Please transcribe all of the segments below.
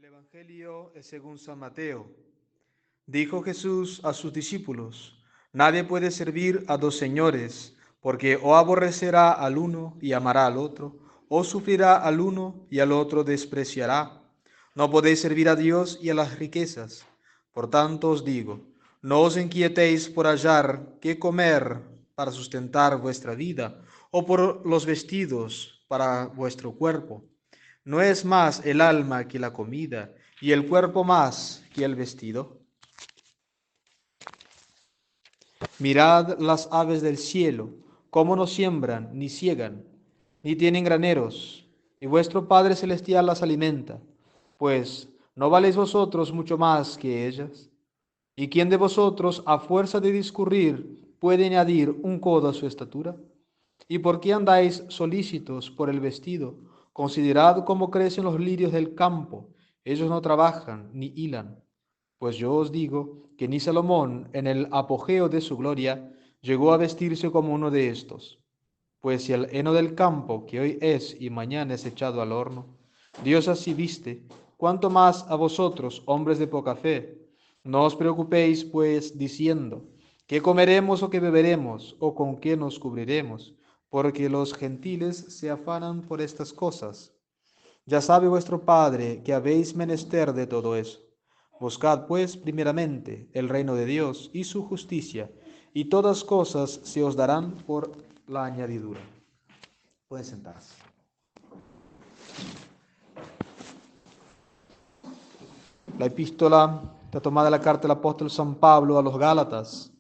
Evangelio es según San Mateo. Dijo Jesús a sus discípulos: Nadie puede servir a dos señores, porque o aborrecerá al uno y amará al otro, o sufrirá al uno y al otro despreciará. No podéis servir a Dios y a las riquezas. Por tanto os digo, no os inquietéis por hallar qué comer para sustentar vuestra vida, o por los vestidos para vuestro cuerpo. ¿No es más el alma que la comida, y el cuerpo más que el vestido? Mirad las aves del cielo, cómo no siembran, ni siegan, ni tienen graneros, y vuestro Padre Celestial las alimenta. Pues, ¿no valéis vosotros mucho más que ellas? ¿Y quién de vosotros, a fuerza de discurrir, puede añadir un codo a su estatura? ¿Y por qué andáis solícitos por el vestido? Considerad cómo crecen los lirios del campo. Ellos no trabajan ni hilan. Pues yo os digo que ni Salomón, en el apogeo de su gloria, llegó a vestirse como uno de estos. Pues si el heno del campo, que hoy es y mañana es echado al horno, Dios así viste, cuánto más a vosotros, hombres de poca fe. No os preocupéis, pues, diciendo, ¿qué comeremos o qué beberemos, o con qué nos cubriremos? Porque los gentiles se afanan por estas cosas. Ya sabe vuestro Padre que habéis menester de todo eso. Buscad, pues, primeramente el reino de Dios y su justicia, y todas cosas se os darán por la añadidura. Pueden sentarse. La epístola está tomada de la carta del apóstol San Pablo a los Gálatas.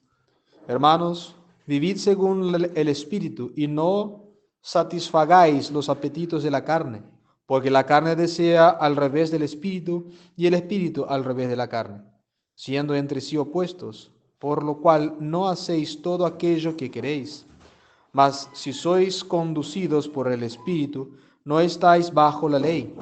Hermanos, vivid según el Espíritu y no satisfagáis los apetitos de la carne, porque la carne desea al revés del Espíritu y el Espíritu al revés de la carne, siendo entre sí opuestos, por lo cual no hacéis todo aquello que queréis. Mas si sois conducidos por el Espíritu, no estáis bajo la ley.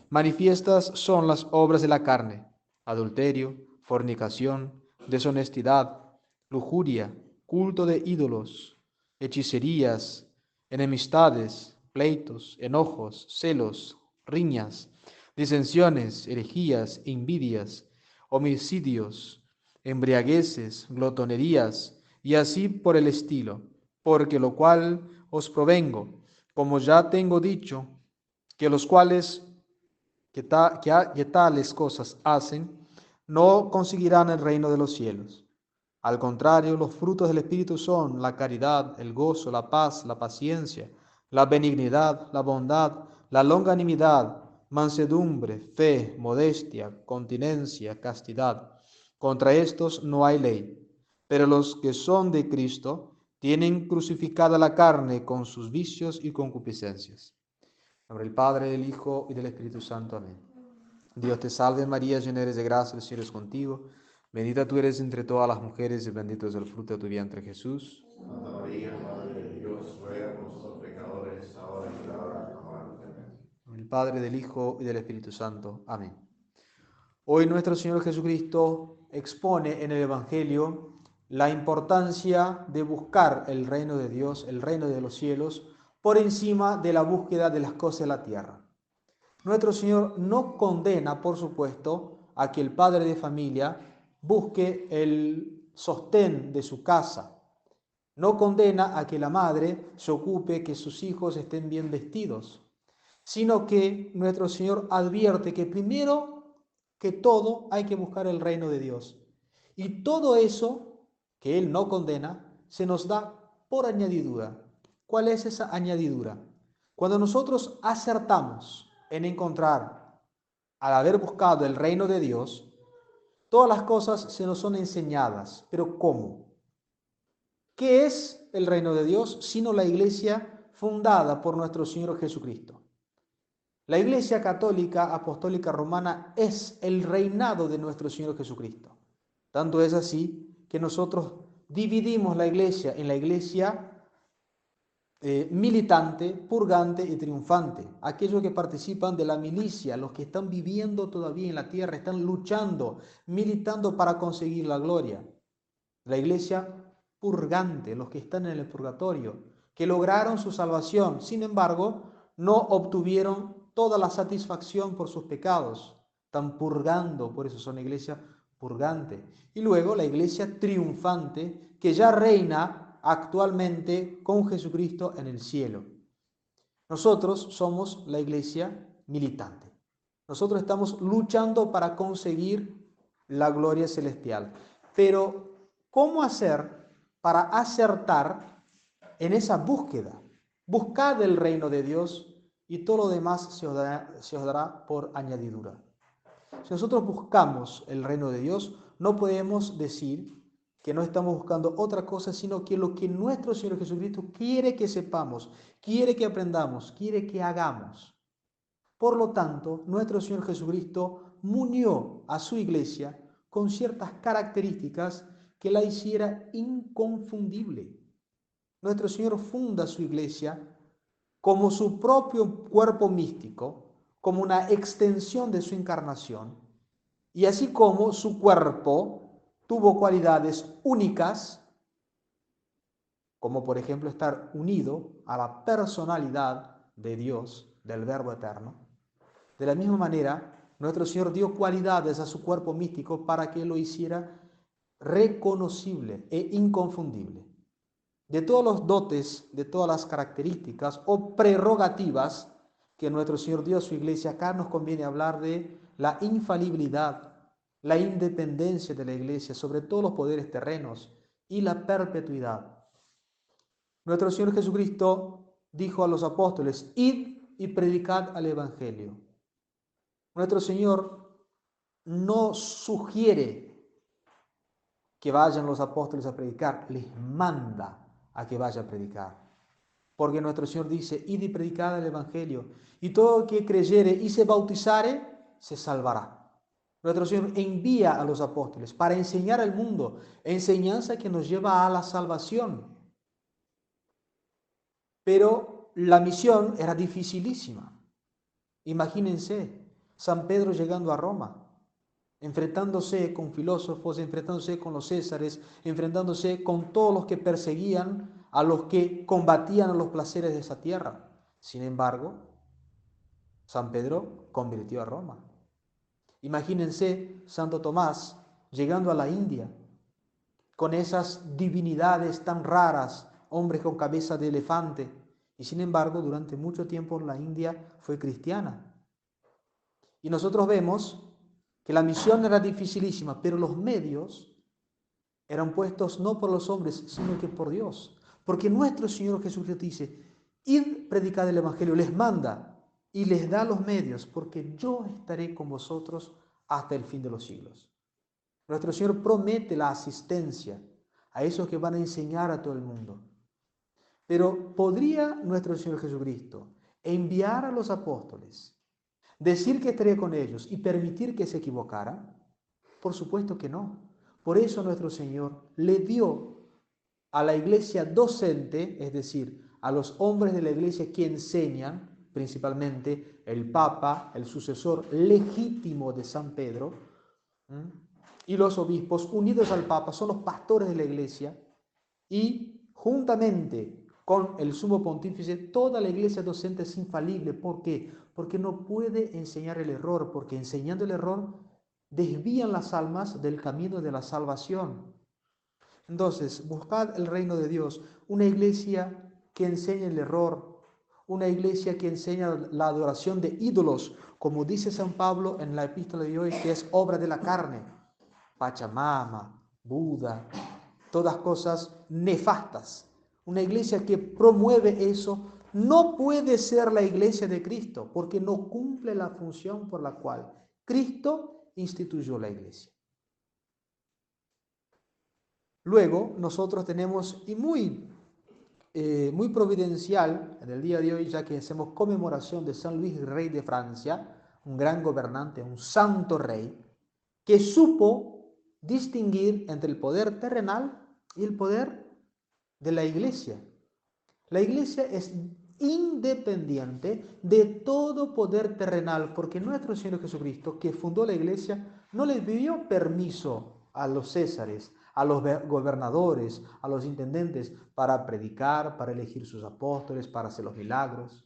Manifiestas son las obras de la carne: adulterio, fornicación, deshonestidad, lujuria, culto de ídolos, hechicerías, enemistades, pleitos, enojos, celos, riñas, disensiones, herejías, envidias, homicidios, embriagueces, glotonerías, y así por el estilo, porque lo cual os provengo, como ya tengo dicho, que los cuales que tales cosas hacen, no conseguirán el reino de los cielos. Al contrario, los frutos del Espíritu son la caridad, el gozo, la paz, la paciencia, la benignidad, la bondad, la longanimidad, mansedumbre, fe, modestia, continencia, castidad. Contra estos no hay ley. Pero los que son de Cristo tienen crucificada la carne con sus vicios y concupiscencias. En nombre del Padre, del Hijo y del Espíritu Santo. Amén. Dios te salve María, llena eres de gracia, el Señor es contigo. Bendita tú eres entre todas las mujeres y bendito es el fruto de tu vientre, Jesús. Santa María, Madre de Dios, ruega por nosotros pecadores, ahora y en la hora de nuestra muerte. Amén. En el Padre, del Hijo y del Espíritu Santo. Amén. Hoy nuestro Señor Jesucristo expone en el Evangelio la importancia de buscar el reino de Dios, el reino de los cielos, por encima de la búsqueda de las cosas de la tierra. Nuestro Señor no condena, por supuesto, a que el padre de familia busque el sostén de su casa. No condena a que la madre se ocupe que sus hijos estén bien vestidos, sino que nuestro Señor advierte que primero que todo hay que buscar el reino de Dios. Y todo eso que Él no condena se nos da por añadidura. ¿Cuál es esa añadidura? Cuando nosotros acertamos en encontrar, al haber buscado el reino de Dios, todas las cosas se nos son enseñadas. ¿Pero cómo? ¿Qué es el reino de Dios sino la iglesia fundada por nuestro Señor Jesucristo? La Iglesia Católica Apostólica Romana es el reinado de nuestro Señor Jesucristo. Tanto es así que nosotros dividimos la iglesia en la iglesia militante, purgante y triunfante. Aquellos que participan de la milicia, los que están viviendo todavía en la tierra, están luchando, militando para conseguir la gloria. La iglesia purgante, los que están en el purgatorio, que lograron su salvación, sin embargo, no obtuvieron toda la satisfacción por sus pecados. están purgando, por eso son una iglesia purgante. Y luego la iglesia triunfante que ya reina actualmente con Jesucristo en el cielo. Nosotros somos la iglesia militante. Nosotros estamos luchando para conseguir la gloria celestial. Pero, ¿cómo hacer para acertar en esa búsqueda? Buscad el reino de Dios y todo lo demás se os dará por añadidura. Si nosotros buscamos el reino de Dios, no podemos decir que no estamos buscando otra cosa, sino que lo que nuestro Señor Jesucristo quiere que sepamos, quiere que aprendamos, quiere que hagamos. Por lo tanto, nuestro Señor Jesucristo munió a su iglesia con ciertas características que la hiciera inconfundible. Nuestro Señor funda su iglesia como su propio cuerpo místico, como una extensión de su encarnación, y así como su cuerpo tuvo cualidades únicas, como por ejemplo estar unido a la personalidad de Dios, del Verbo eterno. De la misma manera, nuestro Señor dio cualidades a su cuerpo místico para que lo hiciera reconocible e inconfundible. De todos los dotes, de todas las características o prerrogativas que nuestro Señor dio a su iglesia, acá nos conviene hablar de la infalibilidad, la independencia de la iglesia sobre todos los poderes terrenos y la perpetuidad. Nuestro Señor Jesucristo dijo a los apóstoles: id y predicad al evangelio. Nuestro Señor no sugiere que vayan los apóstoles a predicar, les manda a que vaya a predicar. Porque nuestro Señor dice: id y predicad el evangelio, y todo el que creyere y se bautizare se salvará. Nuestro Señor envía a los apóstoles para enseñar al mundo, enseñanza que nos lleva a la salvación. Pero la misión era dificilísima. Imagínense, San Pedro llegando a Roma, enfrentándose con filósofos, enfrentándose con los césares, enfrentándose con todos los que perseguían, a los que combatían a los placeres de esa tierra. Sin embargo, San Pedro convirtió a Roma. Imagínense Santo Tomás llegando a la India, con esas divinidades tan raras, hombres con cabeza de elefante, y sin embargo, durante mucho tiempo la India fue cristiana. Y nosotros vemos que la misión era dificilísima, pero los medios eran puestos no por los hombres, sino que por Dios. Porque nuestro Señor Jesucristo dice: id, predicad el evangelio, les manda y les da los medios, porque yo estaré con vosotros hasta el fin de los siglos. Nuestro Señor promete la asistencia a esos que van a enseñar a todo el mundo. Pero ¿podría nuestro Señor Jesucristo enviar a los apóstoles, decir que estaría con ellos y permitir que se equivocaran? Por supuesto que no. Por eso nuestro Señor le dio a la iglesia docente, es decir, a los hombres de la iglesia que enseñan, principalmente el Papa, el sucesor legítimo de San Pedro, y los obispos unidos al Papa son los pastores de la iglesia, y juntamente con el sumo pontífice, toda la iglesia docente es infalible. ¿Por qué? Porque no puede enseñar el error, porque enseñando el error desvían las almas del camino de la salvación. Entonces, buscad el reino de Dios, una iglesia que enseñe el error, una iglesia que enseña la adoración de ídolos, como dice San Pablo en la epístola de hoy, que es obra de la carne. Pachamama, Buda, todas cosas nefastas. Una iglesia que promueve eso no puede ser la iglesia de Cristo, porque no cumple la función por la cual Cristo instituyó la iglesia. Luego, nosotros tenemos, y muy providencial en el día de hoy, ya que hacemos conmemoración de San Luis, rey de Francia, un gran gobernante, un santo rey, que supo distinguir entre el poder terrenal y el poder de la iglesia. La iglesia es independiente de todo poder terrenal, porque nuestro Señor Jesucristo, que fundó la iglesia, no le pidió permiso a los césares, a los gobernadores, a los intendentes, para predicar, para elegir sus apóstoles, para hacer los milagros.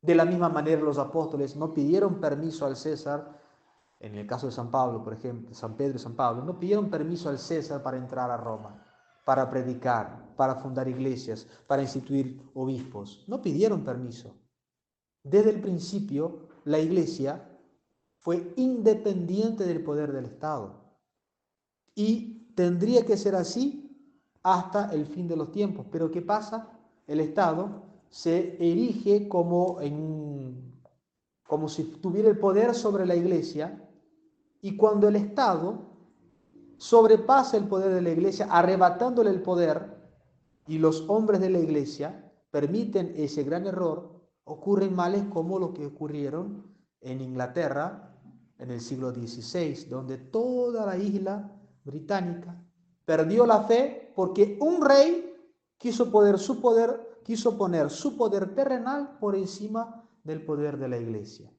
De la misma manera, los apóstoles no pidieron permiso al César en el caso de San Pablo, por ejemplo, San Pedro y San Pablo, no pidieron permiso al César para entrar a Roma, para predicar, para fundar iglesias, para instituir obispos. No pidieron permiso. Desde el principio, la iglesia fue independiente del poder del Estado. Y tendría que ser así hasta el fin de los tiempos. Pero ¿qué pasa? El Estado se erige como si tuviera el poder sobre la iglesia, y cuando el Estado sobrepasa el poder de la iglesia, arrebatándole el poder, y los hombres de la iglesia permiten ese gran error, ocurren males como los que ocurrieron en Inglaterra en el siglo XVI, donde toda la isla británica perdió la fe porque un rey quiso poner su poder terrenal por encima del poder de la iglesia.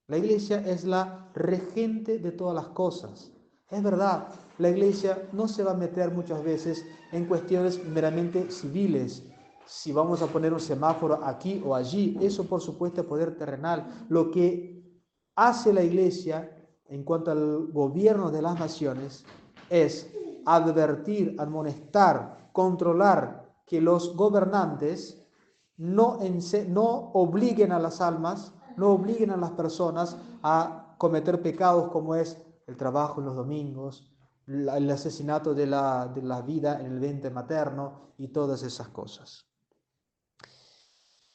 La iglesia es la regente de todas las cosas. Es verdad, la iglesia no se va a meter muchas veces en cuestiones meramente civiles. Si vamos a poner un semáforo aquí o allí, eso por supuesto es poder terrenal. Lo que hace la iglesia en cuanto al gobierno de las naciones es advertir, admonestar, controlar que los gobernantes no obliguen a las almas, no obliguen a las personas a cometer pecados como es el trabajo en los domingos, el asesinato de la vida en el vientre materno y todas esas cosas.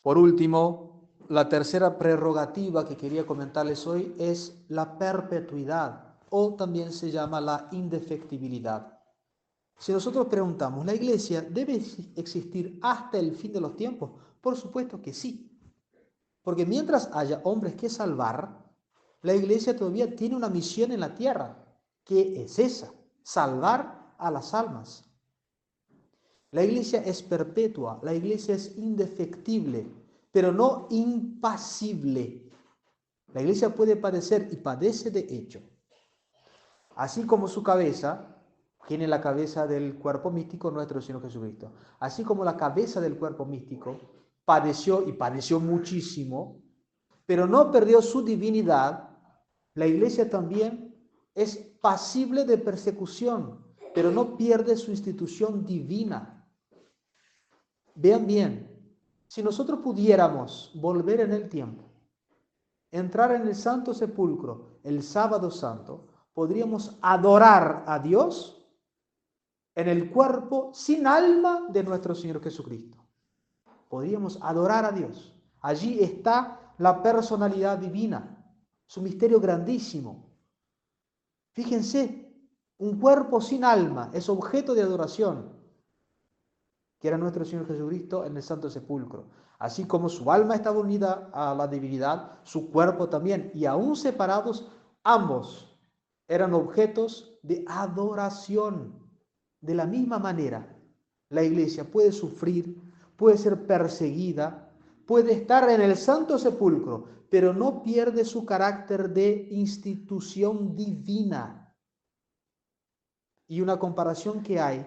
Por último, la tercera prerrogativa que quería comentarles hoy es la perpetuidad, o también se llama la indefectibilidad. Si nosotros preguntamos, ¿la iglesia debe existir hasta el fin de los tiempos? Por supuesto que sí. Porque mientras haya hombres que salvar, la iglesia todavía tiene una misión en la tierra, que es esa, salvar a las almas. La iglesia es perpetua, la iglesia es indefectible, pero no impasible. La iglesia puede padecer y padece de hecho. Así como su cabeza tiene la cabeza del cuerpo místico, nuestro Señor Jesucristo. Así como la cabeza del cuerpo místico padeció y padeció muchísimo, pero no perdió su divinidad, la iglesia también es pasible de persecución, pero no pierde su institución divina. Vean bien, si nosotros pudiéramos volver en el tiempo, entrar en el Santo Sepulcro el sábado santo, podríamos adorar a Dios en el cuerpo sin alma de nuestro Señor Jesucristo. Podríamos adorar a Dios. Allí está la personalidad divina, su misterio grandísimo. Fíjense, un cuerpo sin alma es objeto de adoración, que era nuestro Señor Jesucristo en el Santo Sepulcro. Así como su alma estaba unida a la divinidad, su cuerpo también, y aún separados, ambos eran objetos de adoración. De la misma manera, la iglesia puede sufrir, puede ser perseguida, puede estar en el Santo Sepulcro, pero no pierde su carácter de institución divina. Y una comparación que hay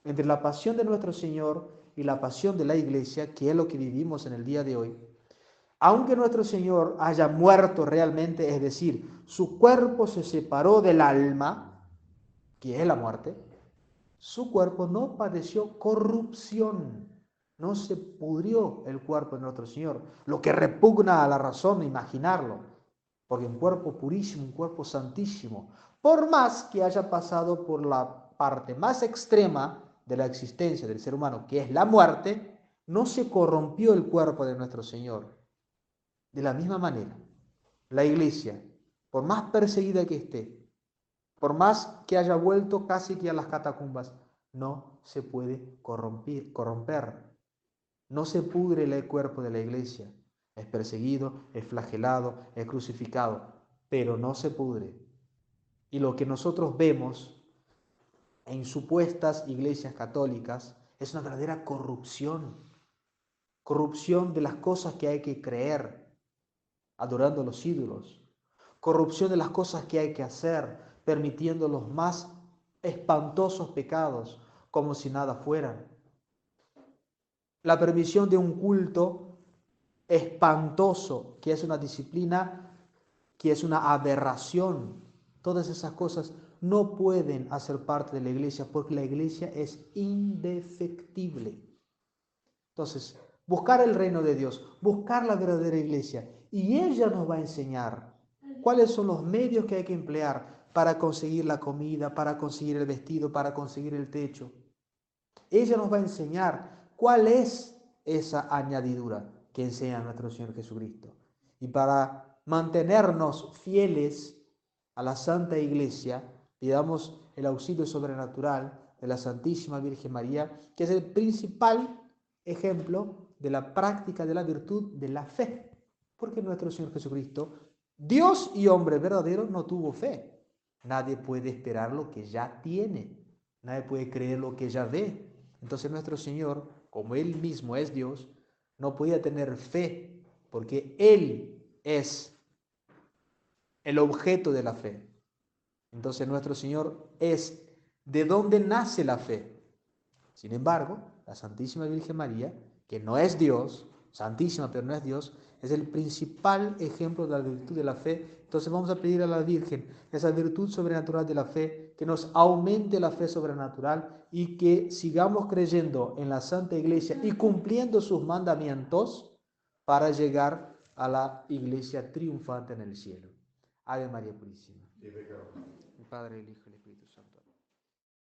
entre la pasión de nuestro Señor y la pasión de la iglesia, que es lo que vivimos en el día de hoy, aunque nuestro Señor haya muerto realmente, es decir, su cuerpo se separó del alma, que es la muerte, su cuerpo no padeció corrupción, no se pudrió el cuerpo de nuestro Señor, lo que repugna a la razón imaginarlo, porque un cuerpo purísimo, un cuerpo santísimo, por más que haya pasado por la parte más extrema de la existencia del ser humano, que es la muerte, no se corrompió el cuerpo de nuestro Señor. De la misma manera, la iglesia, por más perseguida que esté, por más que haya vuelto casi que a las catacumbas, no se puede corromper. No se pudre el cuerpo de la iglesia. Es perseguido, es flagelado, es crucificado, pero no se pudre. Y lo que nosotros vemos en supuestas iglesias católicas es una verdadera corrupción. Corrupción de las cosas que hay que creer, adorando a los ídolos. Corrupción de las cosas que hay que hacer, permitiendo los más espantosos pecados como si nada fueran. La permisión de un culto espantoso, que es una disciplina que es una aberración. Todas esas cosas no pueden hacer parte de la iglesia porque la iglesia es indefectible. Entonces, buscar el reino de Dios, buscar la verdadera iglesia, y ella nos va a enseñar cuáles son los medios que hay que emplear para conseguir la comida, para conseguir el vestido, para conseguir el techo. Ella nos va a enseñar cuál es esa añadidura que enseña nuestro Señor Jesucristo. Y para mantenernos fieles a la Santa Iglesia, pidamos el auxilio sobrenatural de la Santísima Virgen María, que es el principal ejemplo de la práctica de la virtud de la fe. Porque nuestro Señor Jesucristo, Dios y hombre verdadero, no tuvo fe. Nadie puede esperar lo que ya tiene. Nadie puede creer lo que ya ve. Entonces nuestro Señor, como Él mismo es Dios, no podía tener fe, porque Él es el objeto de la fe. Entonces nuestro Señor es de donde nace la fe. Sin embargo, la Santísima Virgen María, que no es Dios, santísima pero no es Dios, es el principal ejemplo de la virtud de la fe. Entonces vamos a pedir a la Virgen esa virtud sobrenatural de la fe, que nos aumente la fe sobrenatural y que sigamos creyendo en la Santa Iglesia y cumpliendo sus mandamientos para llegar a la Iglesia triunfante en el cielo. Ave María Purísima. El Padre, el Hijo y el